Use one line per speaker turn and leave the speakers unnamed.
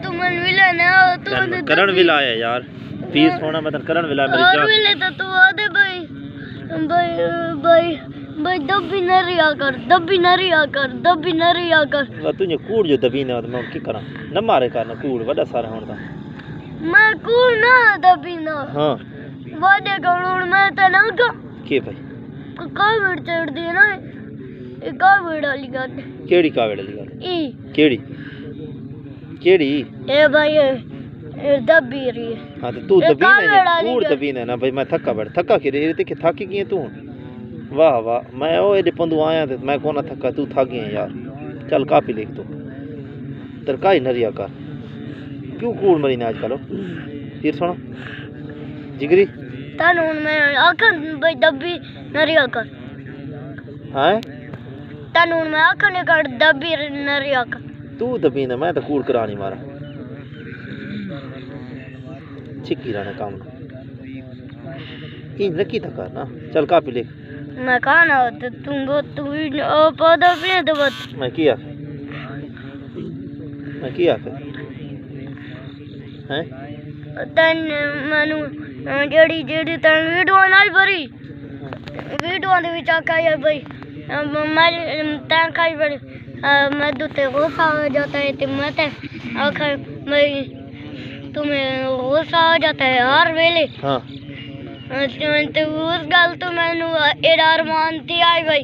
तू मन मिला ना तू
करण विला है यार पीस होना मतलब करण विला मेरी जान
मिले तो तू आदे भाई भाई भाई भाई दबी न रिया कर दबी न रिया कर दबी न रिया कर
वा तुझे कूड़ जो दबी ना मैं की करा न मारे करना कूड़ बड़ा सारा होना
मैं कूड़ ना दबी ना
हां
वादे करूं मैं तो ना
के भाई
कावड़ चढ़ दी ना ए कावड़ वाली गल
केड़ी कावड़ वाली गल
ई
केड़ी
ए भाई ए दबी रही
हां तो तू दबी ना कूड़ दबी ना भाई मैं थका के रे ते थकी की तू वाह वाह मैं ओ एडे पंदू आया ते मैं कोना थका तू थक गया यार चल कापी लिख तू तरकाई नरिया कर क्यों कूड़ मरी ना आजकल फिर सुनो जिगरी
तन मैं आखन भाई दबी नरिया कर
हैं
तन मैं आखन कर दबी नरिया कर
तू दबी ना मैं तो कूड़ करानी मारा छिकी रहना काम इन रखी था करना चल कापी लिख
मैं कहा ना तुम तू पौधा पे तो बस
मैं किया हैं
तन मनु जेडी जेडी तन वीडियो नाल भरी वीडियो दे विच आका है भाई मैं तन खाई भरी मैं दुते गुस्सा आ जाता है ते मत आखर भाई तुम्हें गुस्सा आ जाता है हर वेले
हां
तो उस गल तो मैनू एडा अरमान थी आई भाई